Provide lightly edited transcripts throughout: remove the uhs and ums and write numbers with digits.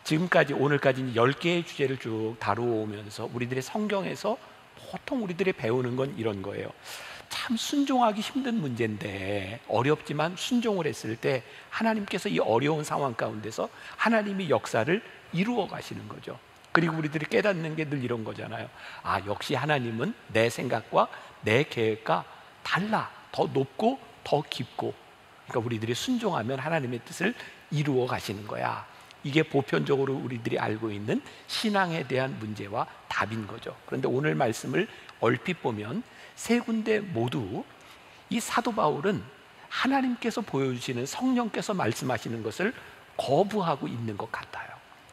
지금까지 오늘까지 10개의 주제를 쭉 다루면서 우리들의 성경에서 보통 우리들이 배우는 건 이런 거예요. 참 순종하기 힘든 문제인데, 어렵지만 순종을 했을 때 하나님께서 이 어려운 상황 가운데서 하나님이 역사를 이루어 가시는 거죠. 그리고 우리들이 깨닫는 게 늘 이런 거잖아요. 아, 역시 하나님은 내 생각과 내 계획과 달라. 더 높고 더 깊고, 그러니까 우리들이 순종하면 하나님의 뜻을 이루어 가시는 거야. 이게 보편적으로 우리들이 알고 있는 신앙에 대한 문제와 답인 거죠. 그런데 오늘 말씀을 얼핏 보면 세 군데 모두 이 사도 바울은 하나님께서 보여주시는, 성령께서 말씀하시는 것을 거부하고 있는 것 같아요.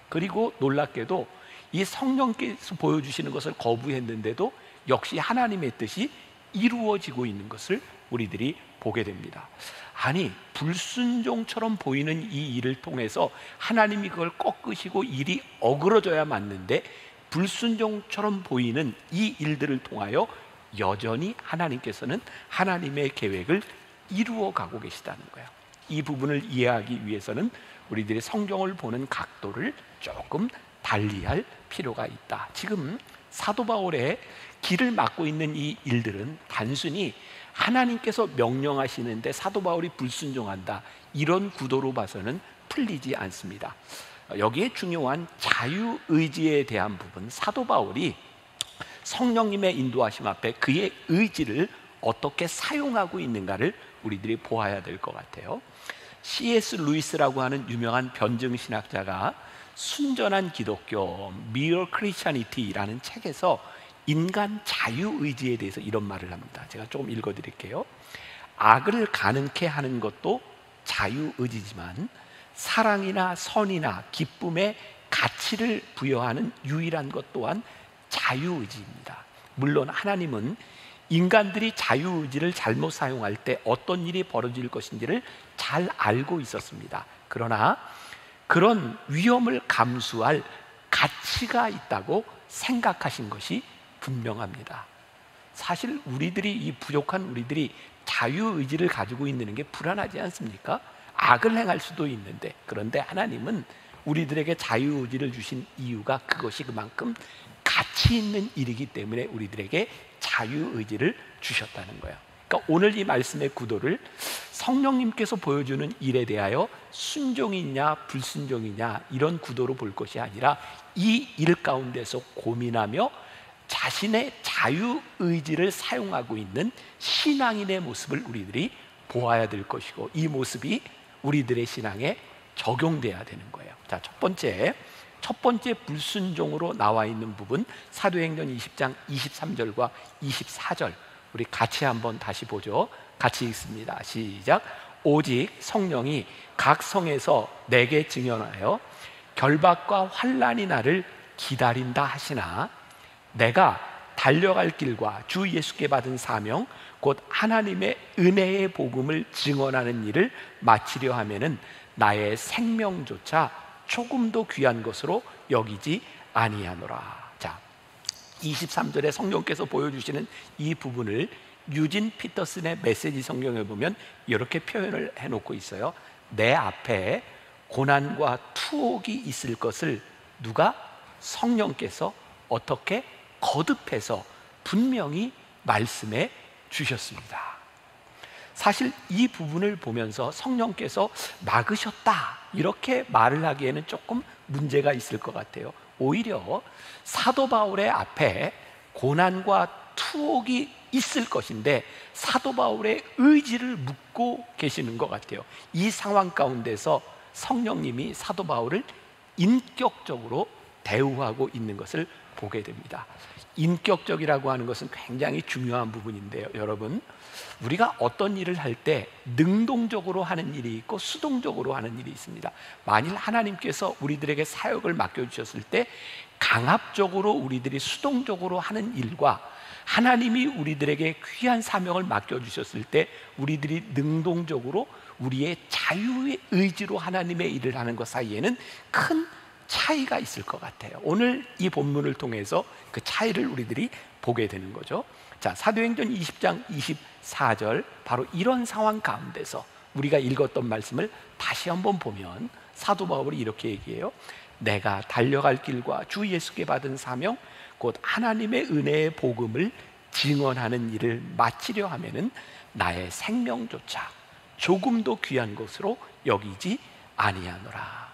그리고 놀랍게도 이 성령께서 보여주시는 것을 거부했는데도 역시 하나님의 뜻이 이루어지고 있는 것을 우리들이 보게 됩니다. 아니, 불순종처럼 보이는 이 일을 통해서 하나님이 그걸 꺾으시고 일이 어그러져야 맞는데, 불순종처럼 보이는 이 일들을 통하여 여전히 하나님께서는 하나님의 계획을 이루어 가고 계시다는 거예요. 이 부분을 이해하기 위해서는 우리들이 성경을 보는 각도를 조금 달리할 필요가 있다. 지금 사도 바울의 길을 막고 있는 이 일들은 단순히 하나님께서 명령하시는데 사도 바울이 불순종한다, 이런 구도로 봐서는 풀리지 않습니다. 여기에 중요한 자유의지에 대한 부분, 사도 바울이 성령님의 인도하심 앞에 그의 의지를 어떻게 사용하고 있는가를 우리들이 보아야 될 것 같아요. C.S. 루이스라고 하는 유명한 변증신학자가 순전한 기독교, Mere Christianity라는 책에서 인간 자유의지에 대해서 이런 말을 합니다. 제가 조금 읽어드릴게요. 악을 가능케 하는 것도 자유의지지만 사랑이나 선이나 기쁨에 가치를 부여하는 유일한 것 또한 자유의지입니다. 물론 하나님은 인간들이 자유의지를 잘못 사용할 때 어떤 일이 벌어질 것인지를 잘 알고 있었습니다. 그러나 그런 위험을 감수할 가치가 있다고 생각하신 것이 분명합니다. 사실 우리들이, 이 부족한 우리들이 자유의지를 가지고 있는 게 불안하지 않습니까? 악을 행할 수도 있는데, 그런데 하나님은 우리들에게 자유의지를 주신 이유가 그것이 그만큼 가치 있는 일이기 때문에 우리들에게 자유의지를 주셨다는 거예요. 그러니까 오늘 이 말씀의 구도를 성령님께서 보여주는 일에 대하여 순종이냐 불순종이냐 이런 구도로 볼 것이 아니라, 이 일 가운데서 고민하며 자신의 자유의지를 사용하고 있는 신앙인의 모습을 우리들이 보아야 될 것이고, 이 모습이 우리들의 신앙에 적용돼야 되는 거예요. 자, 첫 번째 불순종으로 나와 있는 부분, 사도행전 20장 23절과 24절 우리 같이 한번 다시 보죠. 같이 읽습니다. 시작. 오직 성령이 각 성에서 내게 증언하여 결박과 환난이 나를 기다린다 하시나, 내가 달려갈 길과 주 예수께 받은 사명 곧 하나님의 은혜의 복음을 증언하는 일을 마치려 하면은 나의 생명조차 조금도 귀한 것으로 여기지 아니하노라. 자, 23절에 성령께서 보여주시는 이 부분을 유진 피터슨의 메시지 성경에 보면 이렇게 표현을 해놓고 있어요. 내 앞에 고난과 투옥이 있을 것을 누가? 성령께서 어떻게 거듭해서 분명히 말씀해 주셨습니다. 사실 이 부분을 보면서 성령께서 막으셨다 이렇게 말을 하기에는 조금 문제가 있을 것 같아요. 오히려 사도 바울의 앞에 고난과 투옥이 있을 것인데 사도 바울의 의지를 묻고 계시는 것 같아요. 이 상황 가운데서 성령님이 사도 바울을 인격적으로 대우하고 있는 것을 보게 됩니다. 인격적이라고 하는 것은 굉장히 중요한 부분인데요, 여러분, 우리가 어떤 일을 할 때 능동적으로 하는 일이 있고 수동적으로 하는 일이 있습니다. 만일 하나님께서 우리들에게 사역을 맡겨주셨을 때 강압적으로 우리들이 수동적으로 하는 일과, 하나님이 우리들에게 귀한 사명을 맡겨주셨을 때 우리들이 능동적으로 우리의 자유의 의지로 하나님의 일을 하는 것 사이에는 큰 차이가 있을 것 같아요. 오늘 이 본문을 통해서 그 차이를 우리들이 보게 되는 거죠. 자, 사도행전 20장 24절 바로 이런 상황 가운데서 우리가 읽었던 말씀을 다시 한번 보면 사도 바울이 이렇게 얘기해요. 내가 달려갈 길과 주 예수께 받은 사명, 곧 하나님의 은혜의 복음을 증언하는 일을 마치려 하면은 나의 생명조차 조금도 귀한 것으로 여기지 아니하노라.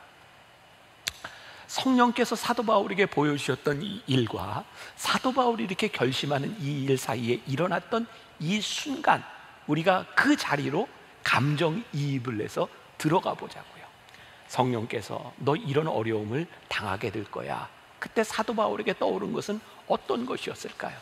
성령께서 사도 바울에게 보여주셨던 이 일과 사도 바울이 이렇게 결심하는 이 일 사이에 일어났던 이 순간, 우리가 그 자리로 감정이입을 해서 들어가 보자고요. 성령께서 너 이런 어려움을 당하게 될 거야. 그때 사도 바울에게 떠오른 것은 어떤 것이었을까요?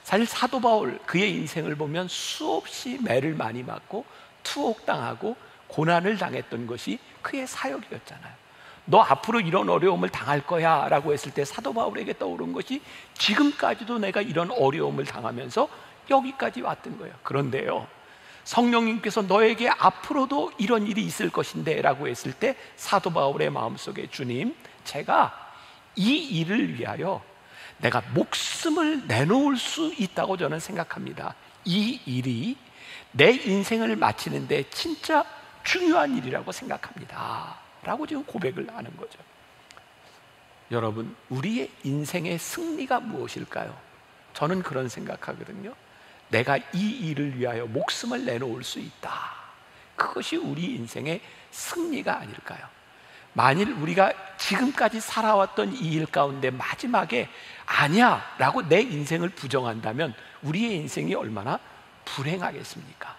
사실 사도 바울, 그의 인생을 보면 수없이 매를 많이 맞고 투옥당하고 고난을 당했던 것이 그의 사역이었잖아요. 너 앞으로 이런 어려움을 당할 거야 라고 했을 때 사도 바울에게 떠오른 것이 지금까지도 내가 이런 어려움을 당하면서 여기까지 왔던 거예요. 그런데요, 성령님께서 너에게 앞으로도 이런 일이 있을 것인데 라고 했을 때 사도 바울의 마음속에 주님, 제가 이 일을 위하여 내가 목숨을 내놓을 수 있다고 저는 생각합니다. 이 일이 내 인생을 마치는데 진짜 중요한 일이라고 생각합니다 라고 지금 고백을 하는 거죠. 여러분, 우리의 인생의 승리가 무엇일까요? 저는 그런 생각하거든요. 내가 이 일을 위하여 목숨을 내놓을 수 있다, 그것이 우리 인생의 승리가 아닐까요? 만일 우리가 지금까지 살아왔던 이 일 가운데 마지막에 아니야 라고 내 인생을 부정한다면 우리의 인생이 얼마나 불행하겠습니까?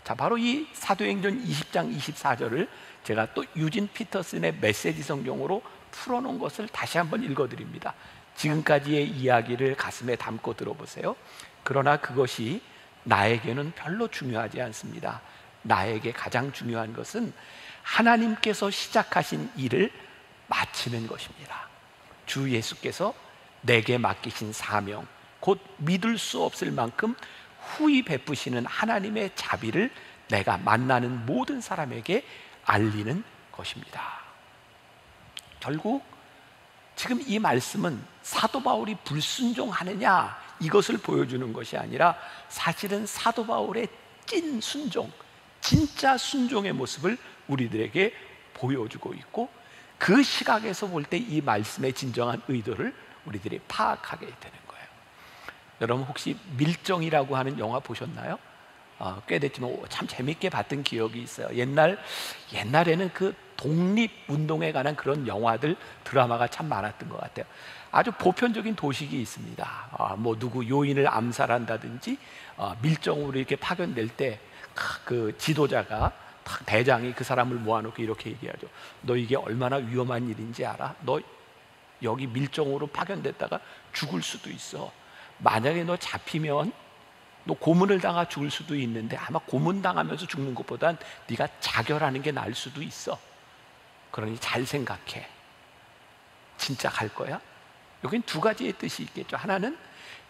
자, 바로 이 사도행전 20장 24절을 제가 또 유진 피터슨의 메시지 성경으로 풀어놓은 것을 다시 한번 읽어드립니다. 지금까지의 이야기를 가슴에 담고 들어보세요. 그러나 그것이 나에게는 별로 중요하지 않습니다. 나에게 가장 중요한 것은 하나님께서 시작하신 일을 마치는 것입니다. 주 예수께서 내게 맡기신 사명, 곧 믿을 수 없을 만큼 후히 베푸시는 하나님의 자비를 내가 만나는 모든 사람에게 알리는 것입니다. 결국 지금 이 말씀은 사도 바울이 불순종하느냐 이것을 보여주는 것이 아니라 사실은 사도 바울의 찐 순종, 진짜 순종의 모습을 우리들에게 보여주고 있고, 그 시각에서 볼 때 이 말씀의 진정한 의도를 우리들이 파악하게 되는 거예요. 여러분 혹시 밀정이라고 하는 영화 보셨나요? 꽤 됐지만 참 재밌게 봤던 기억이 있어요. 옛날에는 그 독립운동에 관한 그런 영화들, 드라마가 참 많았던 것 같아요. 아주 보편적인 도식이 있습니다. 뭐 누구 요인을 암살한다든지 밀정으로 이렇게 파견될 때 그 지도자가, 대장이 그 사람을 모아놓고 이렇게 얘기하죠. 너 이게 얼마나 위험한 일인지 알아? 너 여기 밀정으로 파견됐다가 죽을 수도 있어. 만약에 너 잡히면 너 고문을 당하 죽을 수도 있는데 아마 고문 당하면서 죽는 것보단 네가 자결하는 게 나을 수도 있어. 그러니 잘 생각해. 진짜 갈 거야? 여긴 두 가지의 뜻이 있겠죠. 하나는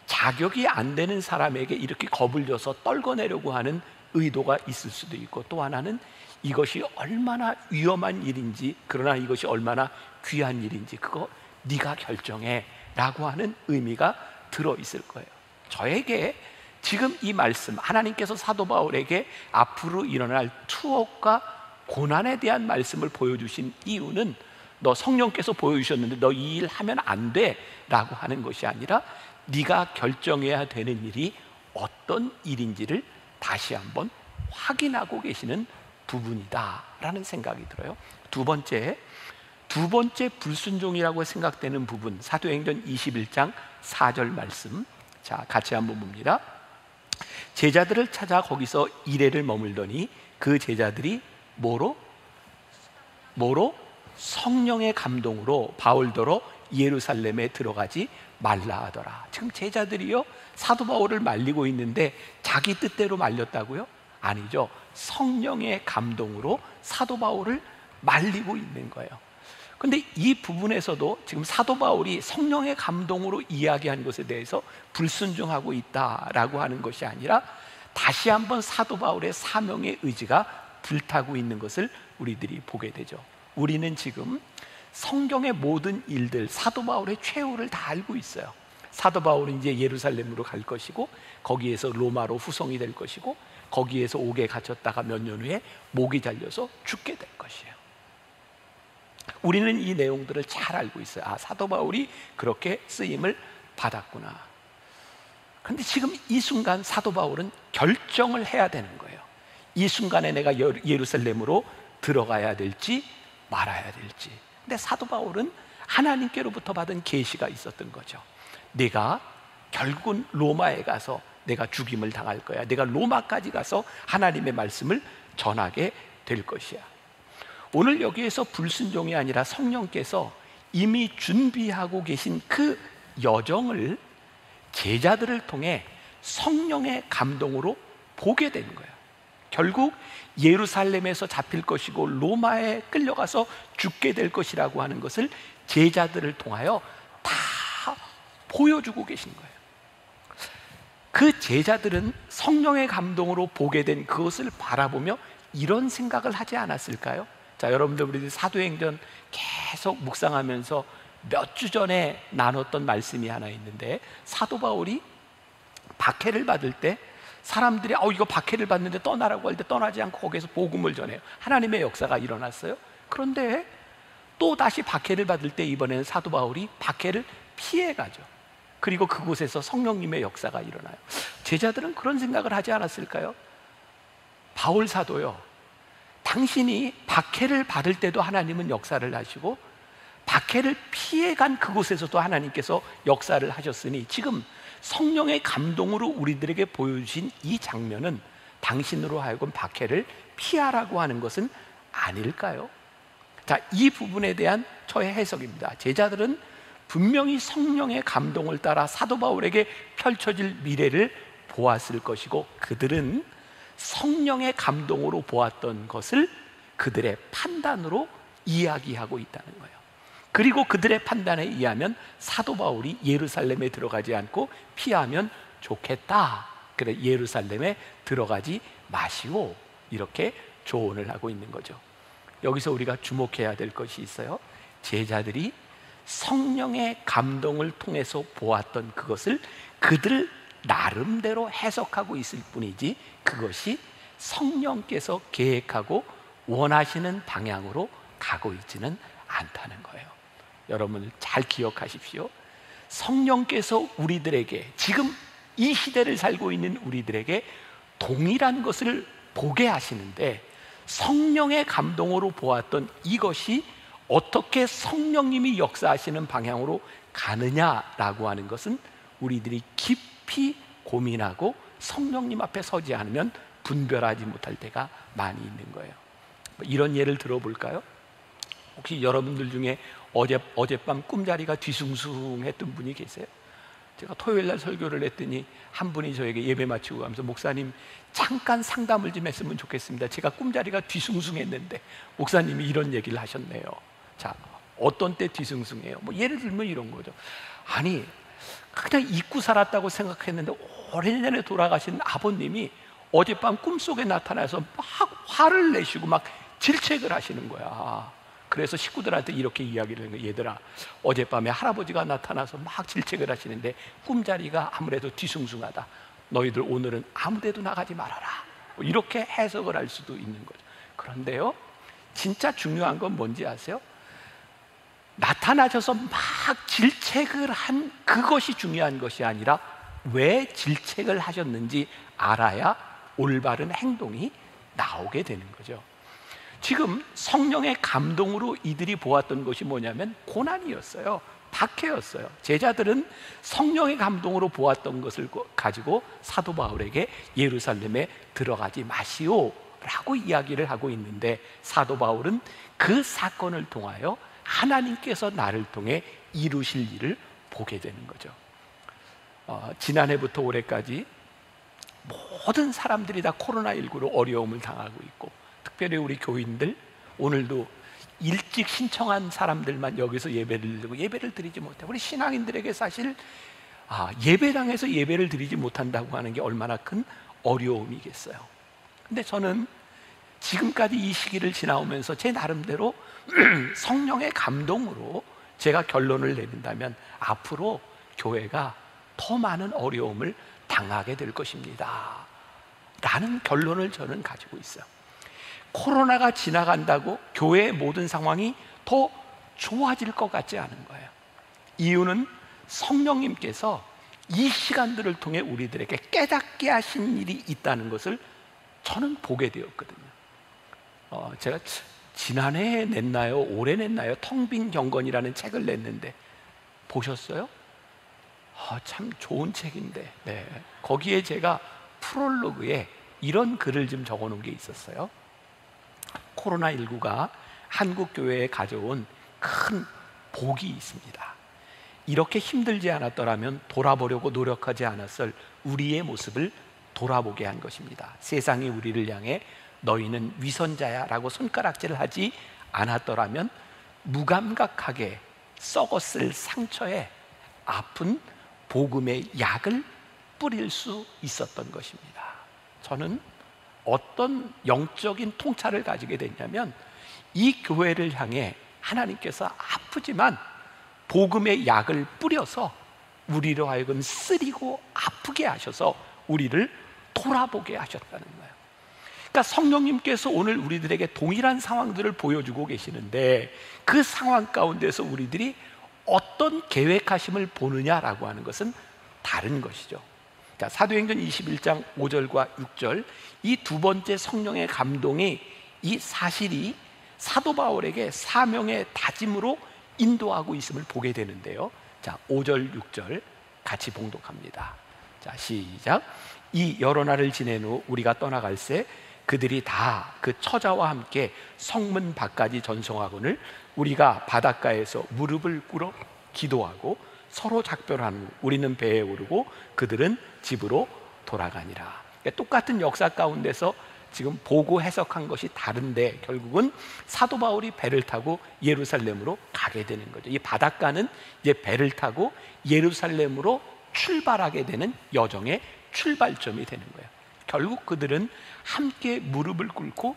자격이 안 되는 사람에게 이렇게 겁을 줘서 떨궈내려고 하는 의도가 있을 수도 있고, 또 하나는 이것이 얼마나 위험한 일인지, 그러나 이것이 얼마나 귀한 일인지 그거 네가 결정해 라고 하는 의미가 들어있을 거예요. 저에게 지금 이 말씀, 하나님께서 사도 바울에게 앞으로 일어날 투옥과 고난에 대한 말씀을 보여주신 이유는 너 성령께서 보여주셨는데 너 이 일 하면 안 돼 라고 하는 것이 아니라 네가 결정해야 되는 일이 어떤 일인지를 다시 한번 확인하고 계시는 부분이다 라는 생각이 들어요. 두 번째 불순종이라고 생각되는 부분, 사도행전 21장 4절 말씀, 자 같이 한번 봅니다. 제자들을 찾아 거기서 이레를 머물더니 그 제자들이 뭐로 성령의 감동으로 바울더러 예루살렘에 들어가지 말라 하더라. 지금 제자들이요 사도 바울을 말리고 있는데 자기 뜻대로 말렸다고요? 아니죠. 성령의 감동으로 사도 바울을 말리고 있는 거예요. 근데 이 부분에서도 지금 사도 바울이 성령의 감동으로 이야기한 것에 대해서 불순종하고 있다라고 하는 것이 아니라 다시 한번 사도 바울의 사명의 의지가 불타고 있는 것을 우리들이 보게 되죠. 우리는 지금 성경의 모든 일들, 사도 바울의 최후를 다 알고 있어요. 사도 바울은 이제 예루살렘으로 갈 것이고 거기에서 로마로 후송이 될 것이고 거기에서 옥에 갇혔다가 몇 년 후에 목이 잘려서 죽게 될 것이에요. 우리는 이 내용들을 잘 알고 있어요. 아, 사도 바울이 그렇게 쓰임을 받았구나. 그런데 지금 이 순간 사도 바울은 결정을 해야 되는 거예요. 이 순간에 내가 예루살렘으로 들어가야 될지 말아야 될지. 근데 사도 바울은 하나님께로부터 받은 계시가 있었던 거죠. 내가 결국은 로마에 가서 내가 죽임을 당할 거야. 내가 로마까지 가서 하나님의 말씀을 전하게 될 것이야. 오늘 여기에서 불순종이 아니라 성령께서 이미 준비하고 계신 그 여정을 제자들을 통해 성령의 감동으로 보게 된 거예요. 결국 예루살렘에서 잡힐 것이고 로마에 끌려가서 죽게 될 것이라고 하는 것을 제자들을 통하여 다 보여주고 계신 거예요. 그 제자들은 성령의 감동으로 보게 된 그것을 바라보며 이런 생각을 하지 않았을까요? 자, 여러분들 우리 사도행전 계속 묵상하면서 몇 주 전에 나눴던 말씀이 하나 있는데, 사도 바울이 박해를 받을 때 사람들이 이거 박해를 받는데 떠나라고 할 때 떠나지 않고 거기서 복음을 전해요. 하나님의 역사가 일어났어요. 그런데 또 다시 박해를 받을 때 이번에는 사도 바울이 박해를 피해 가죠. 그리고 그곳에서 성령님의 역사가 일어나요. 제자들은 그런 생각을 하지 않았을까요? 바울 사도요, 당신이 박해를 받을 때도 하나님은 역사를 하시고 박해를 피해간 그곳에서도 하나님께서 역사를 하셨으니 지금 성령의 감동으로 우리들에게 보여주신 이 장면은 당신으로 하여금 박해를 피하라고 하는 것은 아닐까요? 자, 이 부분에 대한 저의 해석입니다. 제자들은 분명히 성령의 감동을 따라 사도 바울에게 펼쳐질 미래를 보았을 것이고, 그들은 성령의 감동으로 보았던 것을 그들의 판단으로 이야기하고 있다는 거예요. 그리고 그들의 판단에 의하면 사도 바울이 예루살렘에 들어가지 않고 피하면 좋겠다. 그래, 예루살렘에 들어가지 마시오. 이렇게 조언을 하고 있는 거죠. 여기서 우리가 주목해야 될 것이 있어요. 제자들이 성령의 감동을 통해서 보았던 그것을 그들 나름대로 해석하고 있을 뿐이지 그것이 성령께서 계획하고 원하시는 방향으로 가고 있지는 않다는 거예요. 여러분 잘 기억하십시오. 성령께서 우리들에게, 지금 이 시대를 살고 있는 우리들에게 동일한 것을 보게 하시는데, 성령의 감동으로 보았던 이것이 어떻게 성령님이 역사하시는 방향으로 가느냐라고 하는 것은 우리들이 깊이 고민하고 성령님 앞에 서지 않으면 분별하지 못할 때가 많이 있는 거예요. 이런 예를 들어볼까요? 혹시 여러분들 중에 어젯밤 꿈자리가 뒤숭숭했던 분이 계세요? 제가 토요일 날 설교를 했더니 한 분이 저에게 예배 마치고 가면서, 목사님 잠깐 상담을 좀 했으면 좋겠습니다. 제가 꿈자리가 뒤숭숭했는데 목사님이 이런 얘기를 하셨네요. 자, 어떤 때 뒤숭숭해요? 예를 들면 이런 거죠. 아니, 그냥 잊고 살았다고 생각했는데 오래전에 돌아가신 아버님이 어젯밤 꿈속에 나타나서 막 화를 내시고 막 질책을 하시는 거야. 그래서 식구들한테 이렇게 이야기를 하는 거예요. 얘들아, 어젯밤에 할아버지가 나타나서 막 질책을 하시는데 꿈자리가 아무래도 뒤숭숭하다. 너희들 오늘은 아무데도 나가지 말아라. 이렇게 해석을 할 수도 있는 거죠. 그런데요, 진짜 중요한 건 뭔지 아세요? 나타나셔서 막 질책을 한 그것이 중요한 것이 아니라 왜 질책을 하셨는지 알아야 올바른 행동이 나오게 되는 거죠. 지금 성령의 감동으로 이들이 보았던 것이 뭐냐면 고난이었어요. 박해였어요. 제자들은 성령의 감동으로 보았던 것을 가지고 사도 바울에게 예루살렘에 들어가지 마시오 라고 이야기를 하고 있는데, 사도 바울은 그 사건을 통하여 하나님께서 나를 통해 이루실 일을 보게 되는 거죠. 지난해부터 올해까지 모든 사람들이 다 코로나19로 어려움을 당하고 있고, 특별히 우리 교인들, 오늘도 일찍 신청한 사람들만 여기서 예배를 드리고 예배를 드리지 못해요. 우리 신앙인들에게 사실 예배당에서 예배를 드리지 못한다고 하는 게 얼마나 큰 어려움이겠어요. 근데 저는 지금까지 이 시기를 지나오면서 제 나름대로 성령의 감동으로 제가 결론을 내린다면 앞으로 교회가 더 많은 어려움을 당하게 될 것입니다 라는 결론을 저는 가지고 있어요. 코로나가 지나간다고 교회의 모든 상황이 더 좋아질 것 같지 않은 거예요. 이유는 성령님께서 이 시간들을 통해 우리들에게 깨닫게 하신 일이 있다는 것을 저는 보게 되었거든요. 제가 지난해 냈나요? 올해 냈나요? 텅 빈 경건이라는 책을 냈는데 보셨어요? 참 좋은 책인데, 네. 거기에 제가 프롤로그에 이런 글을 좀 적어놓은 게 있었어요. 코로나19가 한국 교회에 가져온 큰 복이 있습니다. 이렇게 힘들지 않았더라면 돌아보려고 노력하지 않았을 우리의 모습을 돌아보게 한 것입니다. 세상이 우리를 향해 너희는 위선자야 라고 손가락질을 하지 않았더라면 무감각하게 썩었을 상처에 아픈 복음의 약을 뿌릴 수 있었던 것입니다. 저는 어떤 영적인 통찰을 가지게 됐냐면, 이 교회를 향해 하나님께서 아프지만 복음의 약을 뿌려서 우리로 하여금 쓰리고 아프게 하셔서 우리를 돌아보게 하셨다는 거예요. 그러니까 성령님께서 오늘 우리들에게 동일한 상황들을 보여주고 계시는데, 그 상황 가운데서 우리들이 어떤 계획하심을 보느냐라고 하는 것은 다른 것이죠. 자, 사도행전 21장 5절과 6절, 이 두 번째 성령의 감동이, 이 사실이 사도 바울에게 사명의 다짐으로 인도하고 있음을 보게 되는데요. 자, 5절 6절 같이 봉독합니다. 자, 시작. 이 여러 날을 지낸 후 우리가 떠나갈새 그들이 다 그 처자와 함께 성문 밖까지 전송하거늘 우리가 바닷가에서 무릎을 꿇어 기도하고 서로 작별한 후 우리는 배에 오르고 그들은 집으로 돌아가니라. 그러니까 똑같은 역사 가운데서 지금 보고 해석한 것이 다른데, 결국은 사도 바울이 배를 타고 예루살렘으로 가게 되는 거죠. 이 바닷가는 이제 배를 타고 예루살렘으로 출발하게 되는 여정의 출발점이 되는 거예요. 결국 그들은 함께 무릎을 꿇고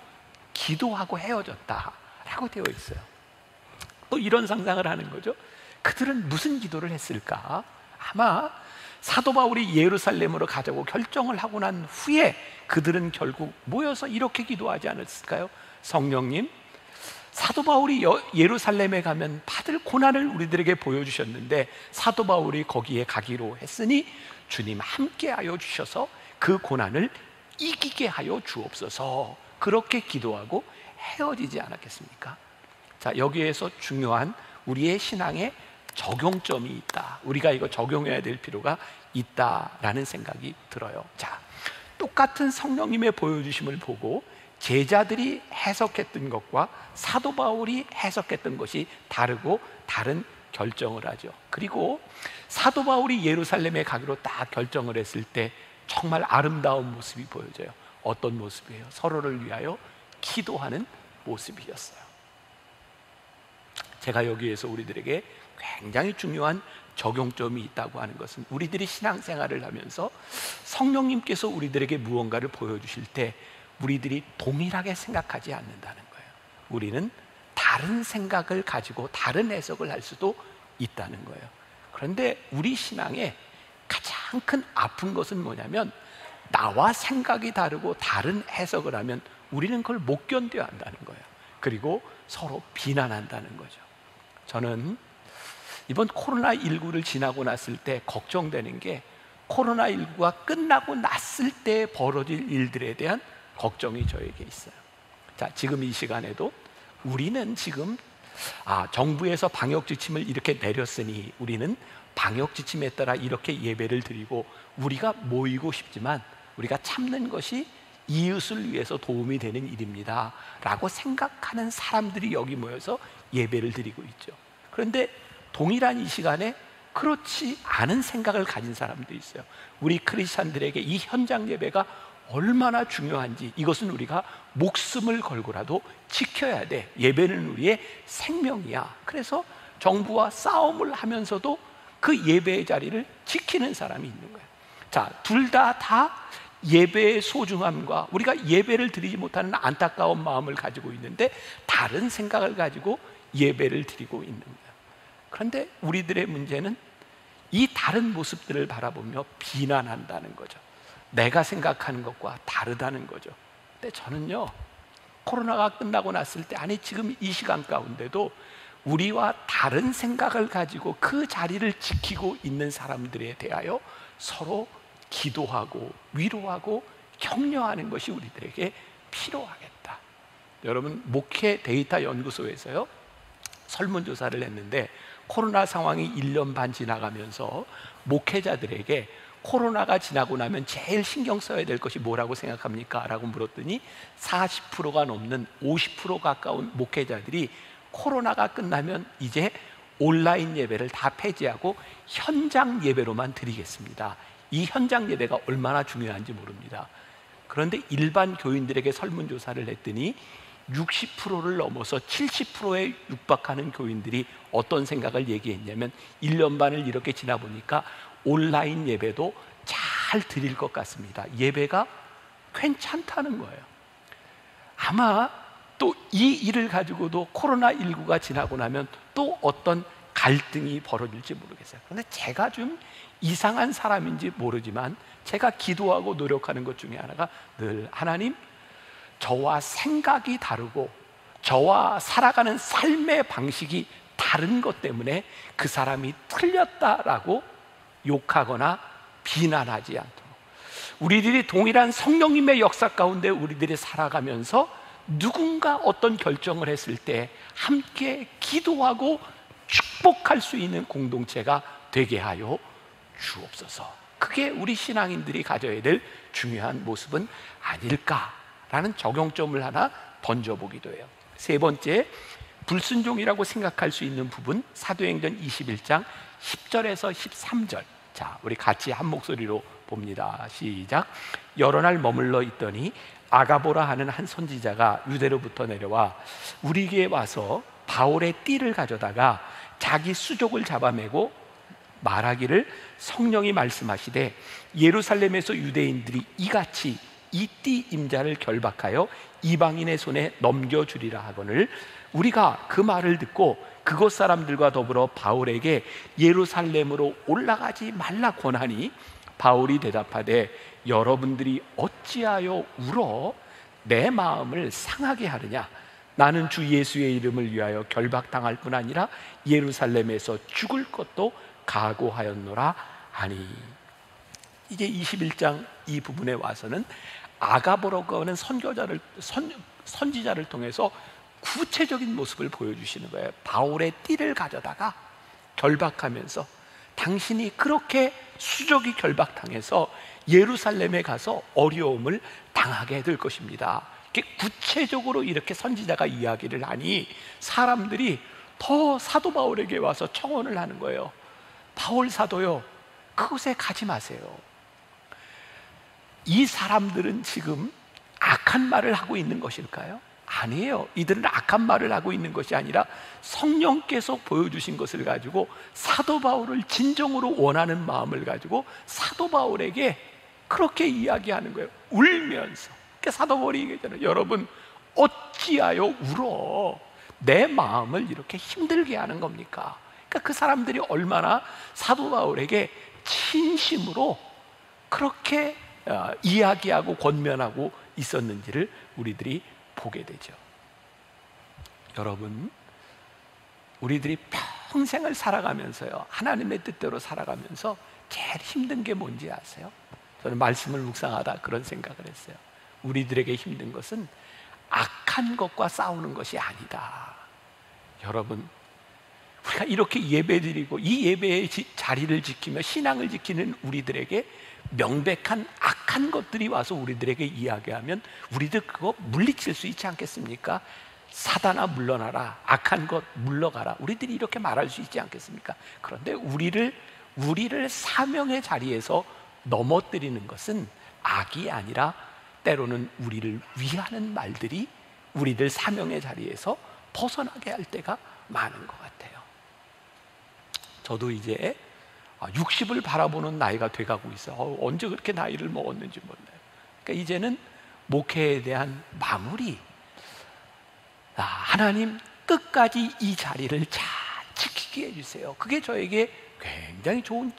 기도하고 헤어졌다라고 되어 있어요. 또 이런 상상을 하는 거죠. 그들은 무슨 기도를 했을까? 아마 사도 바울이 예루살렘으로 가자고 결정을 하고 난 후에 그들은 결국 모여서 이렇게 기도하지 않았을까요? 성령님, 사도 바울이 예루살렘에 가면 받을 고난을 우리들에게 보여주셨는데 사도 바울이 거기에 가기로 했으니 주님 함께하여 주셔서 그 고난을 이기게 하여 주옵소서. 그렇게 기도하고 헤어지지 않았겠습니까? 자, 여기에서 중요한 우리의 신앙의 적용점이 있다. 우리가 이거 적용해야 될 필요가 있다라는 생각이 들어요. 자, 똑같은 성령님의 보여주심을 보고 제자들이 해석했던 것과 사도 바울이 해석했던 것이 다르고 다른 결정을 하죠. 그리고 사도 바울이 예루살렘에 가기로 딱 결정을 했을 때 정말 아름다운 모습이 보여져요. 어떤 모습이에요? 서로를 위하여 기도하는 모습이었어요. 제가 여기에서 우리들에게 굉장히 중요한 적용점이 있다고 하는 것은, 우리들이 신앙생활을 하면서 성령님께서 우리들에게 무언가를 보여주실 때 우리들이 동일하게 생각하지 않는다는 거예요. 우리는 다른 생각을 가지고 다른 해석을 할 수도 있다는 거예요. 그런데 우리 신앙의 가장 큰 아픈 것은 뭐냐면, 나와 생각이 다르고 다른 해석을 하면 우리는 그걸 못 견뎌야 한다는 거예요. 그리고 서로 비난한다는 거죠. 저는 이번 코로나19를 지나고 났을 때 걱정되는 게, 코로나19가 끝나고 났을 때 벌어질 일들에 대한 걱정이 저에게 있어요. 자, 지금 이 시간에도 우리는 지금 정부에서 방역 지침을 이렇게 내렸으니 우리는 방역 지침에 따라 이렇게 예배를 드리고 우리가 모이고 싶지만 우리가 참는 것이 이웃을 위해서 도움이 되는 일입니다 라고 생각하는 사람들이 여기 모여서 예배를 드리고 있죠. 그런데 동일한 이 시간에 그렇지 않은 생각을 가진 사람도 있어요. 우리 크리스찬들에게 이 현장 예배가 얼마나 중요한지, 이것은 우리가 목숨을 걸고라도 지켜야 돼. 예배는 우리의 생명이야. 그래서 정부와 싸움을 하면서도 그 예배의 자리를 지키는 사람이 있는 거예요. 자, 둘 다 예배의 소중함과 우리가 예배를 드리지 못하는 안타까운 마음을 가지고 있는데 다른 생각을 가지고 예배를 드리고 있는 거예요. 그런데 우리들의 문제는 이 다른 모습들을 바라보며 비난한다는 거죠. 내가 생각하는 것과 다르다는 거죠. 근데 저는요, 코로나가 끝나고 났을 때, 아니 지금 이 시간 가운데도 우리와 다른 생각을 가지고 그 자리를 지키고 있는 사람들에 대하여 서로 기도하고 위로하고 격려하는 것이 우리들에게 필요하겠다. 여러분, 목회 데이터 연구소에서요 설문조사를 했는데 코로나 상황이 1년 반 지나가면서 목회자들에게 코로나가 지나고 나면 제일 신경 써야 될 것이 뭐라고 생각합니까? 라고 물었더니 40%가 넘는 50% 가까운 목회자들이 코로나가 끝나면 이제 온라인 예배를 다 폐지하고 현장 예배로만 드리겠습니다. 이 현장 예배가 얼마나 중요한지 모릅니다. 그런데 일반 교인들에게 설문조사를 했더니 60%를 넘어서 70%에 육박하는 교인들이 어떤 생각을 얘기했냐면 1년 반을 이렇게 지나보니까 온라인 예배도 잘 드릴 것 같습니다. 예배가 괜찮다는 거예요. 아마 또 이 일을 가지고도 코로나19가 지나고 나면 또 어떤 갈등이 벌어질지 모르겠어요. 그런데 제가 좀 이상한 사람인지 모르지만 제가 기도하고 노력하는 것 중에 하나가 늘 하나님, 저와 생각이 다르고 저와 살아가는 삶의 방식이 다른 것 때문에 그 사람이 틀렸다라고 욕하거나 비난하지 않도록, 우리들이 동일한 성령님의 역사 가운데 우리들이 살아가면서 누군가 어떤 결정을 했을 때 함께 기도하고 축복할 수 있는 공동체가 되게 하여 주옵소서. 그게 우리 신앙인들이 가져야 될 중요한 모습은 아닐까라는 적용점을 하나 던져보기도 해요. 세 번째, 불순종이라고 생각할 수 있는 부분, 사도행전 21장 10절에서 13절. 자, 우리 같이 한 목소리로 봅니다. 시작. 여러 날 머물러 있더니 아가보라 하는 한 선지자가 유대로부터 내려와 우리에게 와서 바울의 띠를 가져다가 자기 수족을 잡아매고 말하기를, 성령이 말씀하시되 예루살렘에서 유대인들이 이같이 이 띠 임자를 결박하여 이방인의 손에 넘겨주리라 하거늘, 우리가 그 말을 듣고 그곳 사람들과 더불어 바울에게 예루살렘으로 올라가지 말라 권하니, 바울이 대답하되 여러분들이 어찌하여 울어 내 마음을 상하게 하느냐? 나는 주 예수의 이름을 위하여 결박당할 뿐 아니라 예루살렘에서 죽을 것도 각오하였노라 하니. 이제 21장 이 부분에 와서는 아가보라고 하는 선지자를 통해서 구체적인 모습을 보여주시는 거예요. 바울의 띠를 가져다가 결박하면서 당신이 그렇게 수족이 결박당해서 예루살렘에 가서 어려움을 당하게 될 것입니다. 이렇게 구체적으로 이렇게 선지자가 이야기를 하니 사람들이 더 사도 바울에게 와서 청원을 하는 거예요. 바울 사도요, 그곳에 가지 마세요. 이 사람들은 지금 악한 말을 하고 있는 것일까요? 아니에요. 이들은 악한 말을 하고 있는 것이 아니라 성령께서 보여주신 것을 가지고 사도 바울을 진정으로 원하는 마음을 가지고 사도 바울에게 그렇게 이야기하는 거예요. 울면서. 그러니까 사도 바울이 얘기했잖아요. 여러분 어찌하여 울어 내 마음을 이렇게 힘들게 하는 겁니까? 그러니까 그 사람들이 얼마나 사도 바울에게 진심으로 그렇게 이야기하고 권면하고 있었는지를 우리들이 보게 되죠. 여러분, 우리들이 평생을 살아가면서요, 하나님의 뜻대로 살아가면서 제일 힘든 게 뭔지 아세요? 저는 말씀을 묵상하다 그런 생각을 했어요. 우리들에게 힘든 것은 악한 것과 싸우는 것이 아니다. 여러분, 우리가 이렇게 예배드리고 이 예배의 자리를 지키며 신앙을 지키는 우리들에게 명백한 악한 것들이 와서 우리들에게 이야기하면 우리들 그거 물리칠 수 있지 않겠습니까? 사단아 물러나라, 악한 것 물러가라, 우리들이 이렇게 말할 수 있지 않겠습니까? 그런데 우리를 사명의 자리에서 넘어뜨리는 것은 악이 아니라 때로는 우리를 위하는 말들이 우리들 사명의 자리에서 벗어나게 할 때가 많은 것 같아요. 저도 이제 60을 바라보는 나이가 돼가고 있어요. 언제 그렇게 나이를 먹었는지 몰라요. 그러니까 이제는 목회에 대한 마무리, 하나님 끝까지 이 자리를 잘 지키게 해주세요. 그게 저에게 굉장히 좋은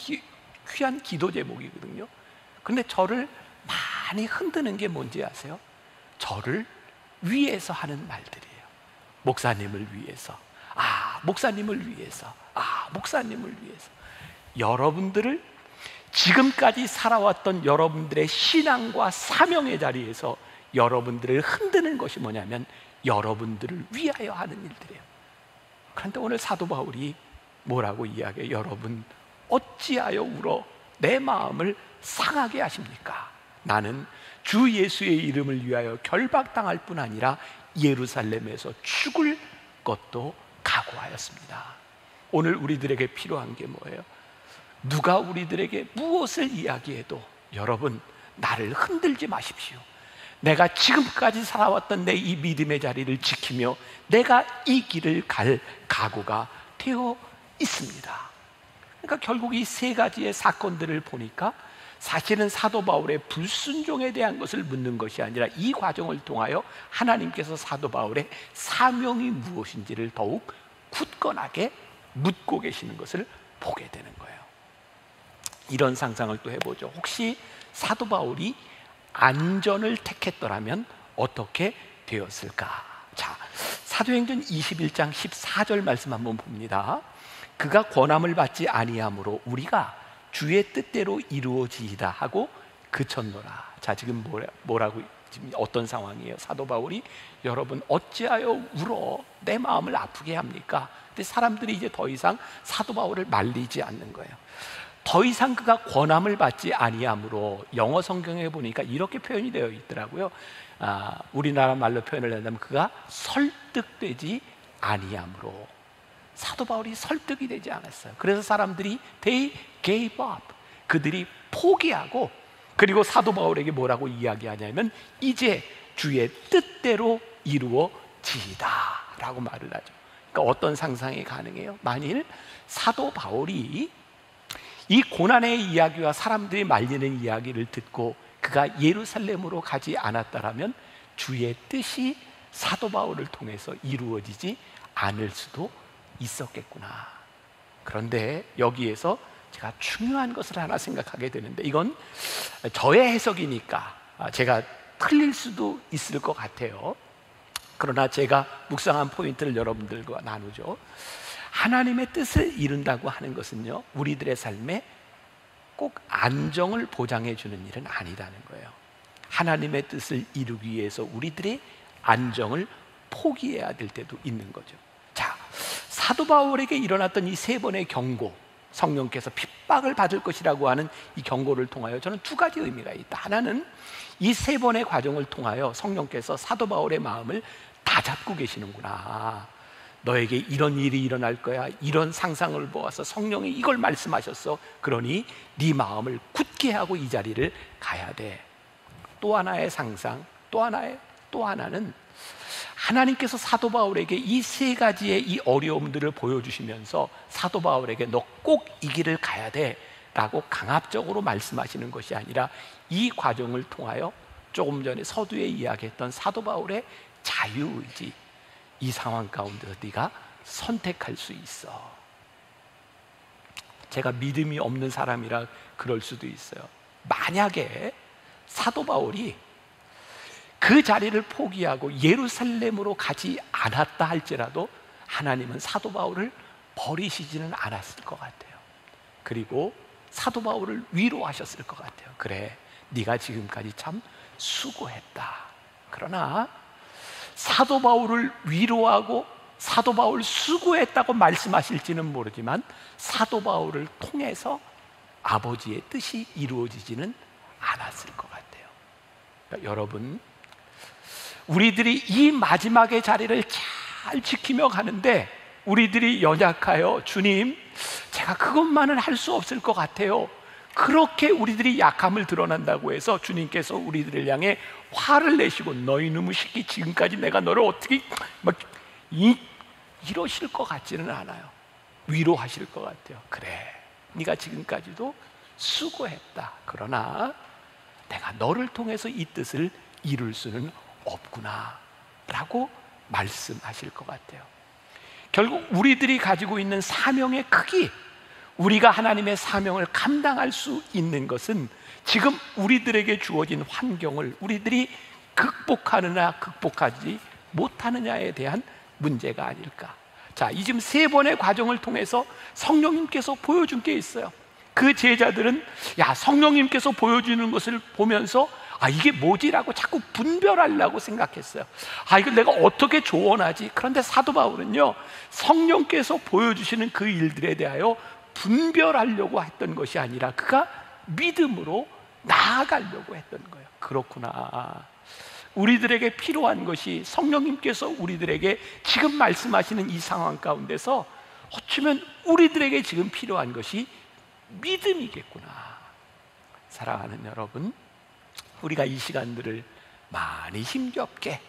귀한 기도 제목이거든요. 그런데 저를 많이 흔드는 게 뭔지 아세요? 저를 위해서 하는 말들이에요. 목사님을 위해서, 목사님을 위해서, 목사님을 위해서. 여러분들을 지금까지 살아왔던 여러분들의 신앙과 사명의 자리에서 여러분들을 흔드는 것이 뭐냐면 여러분들을 위하여 하는 일들이에요. 그런데 오늘 사도 바울이 뭐라고 이야기해요? 여러분 어찌하여 울어 내 마음을 상하게 하십니까? 나는 주 예수의 이름을 위하여 결박당할 뿐 아니라 예루살렘에서 죽을 것도 각오하였습니다. 오늘 우리들에게 필요한 게 뭐예요? 누가 우리들에게 무엇을 이야기해도 여러분 나를 흔들지 마십시오. 내가 지금까지 살아왔던 내 이 믿음의 자리를 지키며 내가 이 길을 갈 각오가 되어 있습니다. 그러니까 결국 이 세 가지의 사건들을 보니까 사실은 사도 바울의 불순종에 대한 것을 묻는 것이 아니라 이 과정을 통하여 하나님께서 사도 바울의 사명이 무엇인지를 더욱 굳건하게 묻고 계시는 것을 보게 되는 거예요. 이런 상상을 또 해보죠. 혹시 사도 바울이 안전을 택했더라면 어떻게 되었을까? 자, 사도행전 21장 14절 말씀 한번 봅니다. 그가 권함을 받지 아니하므로 우리가 주의 뜻대로 이루어지이다 하고 그쳤노라. 자, 지금 뭐라고 지금 어떤 상황이에요? 사도 바울이 여러분 어찌하여 울어 내 마음을 아프게 합니까? 근데 사람들이 이제 더 이상 사도 바울을 말리지 않는 거예요. 더 이상 그가 권함을 받지 아니하므로, 영어 성경에 보니까 이렇게 표현이 되어 있더라고요. 우리나라 말로 표현을 한다면 그가 설득되지 아니하므로. 사도 바울이 설득이 되지 않았어요. 그래서 사람들이 they gave up, 그들이 포기하고, 그리고 사도 바울에게 뭐라고 이야기하냐면 이제 주의 뜻대로 이루어지이다 라고 말을 하죠. 그러니까 어떤 상상이 가능해요? 만일 사도 바울이 이 고난의 이야기와 사람들이 말리는 이야기를 듣고 그가 예루살렘으로 가지 않았다라면 주의 뜻이 사도 바울을 통해서 이루어지지 않을 수도 있었겠구나. 그런데 여기에서 제가 중요한 것을 하나 생각하게 되는데, 이건 저의 해석이니까 제가 틀릴 수도 있을 것 같아요. 그러나 제가 묵상한 포인트를 여러분들과 나누죠. 하나님의 뜻을 이룬다고 하는 것은요, 우리들의 삶에 꼭 안정을 보장해 주는 일은 아니라는 거예요. 하나님의 뜻을 이루기 위해서 우리들의 안정을 포기해야 될 때도 있는 거죠. 자, 사도 바울에게 일어났던 이 세 번의 경고, 성령께서 핍박을 받을 것이라고 하는 이 경고를 통하여 저는 두 가지 의미가 있다. 하나는 이 세 번의 과정을 통하여 성령께서 사도 바울의 마음을 다잡고 계시는구나. 너에게 이런 일이 일어날 거야, 이런 상상을 보아서 성령이 이걸 말씀하셨어. 그러니 네 마음을 굳게 하고 이 자리를 가야 돼. 또 하나의 상상, 또 하나는 하나님께서 사도 바울에게 이 세 가지의 이 어려움들을 보여주시면서 사도 바울에게 너 꼭 이 길을 가야 돼 라고 강압적으로 말씀하시는 것이 아니라 이 과정을 통하여 조금 전에 서두에 이야기했던 사도 바울의 자유의지, 이 상황 가운데서 네가 선택할 수 있어. 제가 믿음이 없는 사람이라 그럴 수도 있어요. 만약에 사도 바울이 그 자리를 포기하고 예루살렘으로 가지 않았다 할지라도 하나님은 사도 바울을 버리시지는 않았을 것 같아요. 그리고 사도 바울을 위로하셨을 것 같아요. 그래, 네가 지금까지 참 수고했다. 그러나 사도 바울을 위로하고 사도 바울 수고했다고 말씀하실지는 모르지만 사도 바울을 통해서 아버지의 뜻이 이루어지지는 않았을 것 같아요. 그러니까 여러분, 우리들이 이 마지막의 자리를 잘 지키며 가는데 우리들이 연약하여 주님, 제가 그것만은 할 수 없을 것 같아요. 그렇게 우리들이 약함을 드러난다고 해서 주님께서 우리들을 향해 화를 내시고 너희 놈의 새끼 지금까지 내가 너를 어떻게 이러실 것 같지는 않아요. 위로하실 것 같아요. 그래, 네가 지금까지도 수고했다. 그러나 내가 너를 통해서 이 뜻을 이룰 수는 없구나 라고 말씀하실 것 같아요. 결국 우리들이 가지고 있는 사명의 크기, 우리가 하나님의 사명을 감당할 수 있는 것은 지금 우리들에게 주어진 환경을 우리들이 극복하느냐 극복하지 못하느냐에 대한 문제가 아닐까. 자, 이 지금 세 번의 과정을 통해서 성령님께서 보여준 게 있어요. 그 제자들은 야, 성령님께서 보여주는 것을 보면서 이게 뭐지라고 자꾸 분별하려고 생각했어요. 이걸 내가 어떻게 조언하지? 그런데 사도 바울은요, 성령께서 보여주시는 그 일들에 대하여 분별하려고 했던 것이 아니라 그가 믿음으로 나아가려고 했던 거예요. 그렇구나. 우리들에게 필요한 것이, 성령님께서 우리들에게 지금 말씀하시는 이 상황 가운데서 어쩌면 우리들에게 지금 필요한 것이 믿음이겠구나. 사랑하는 여러분, 우리가 이 시간들을 많이 힘겹게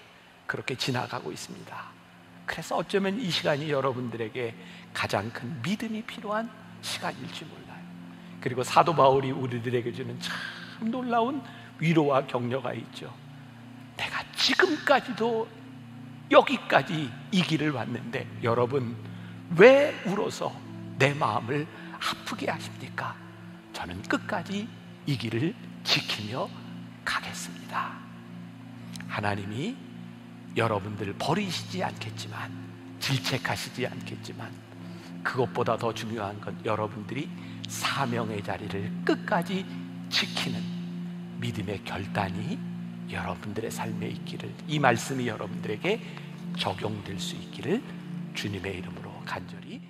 그렇게 지나가고 있습니다. 그래서 어쩌면 이 시간이 여러분들에게 가장 큰 믿음이 필요한 시간일지 몰라요. 그리고 사도 바울이 우리들에게 주는 참 놀라운 위로와 격려가 있죠. 내가 지금까지도 여기까지 이 길을 왔는데 여러분 왜 울어서 내 마음을 아프게 하십니까? 저는 끝까지 이 길을 지키며 가겠습니다. 하나님이 여러분들을 버리시지 않겠지만, 질책하시지 않겠지만, 그것보다 더 중요한 건 여러분들이 사명의 자리를 끝까지 지키는 믿음의 결단이 여러분들의 삶에 있기를, 이 말씀이 여러분들에게 적용될 수 있기를 주님의 이름으로 간절히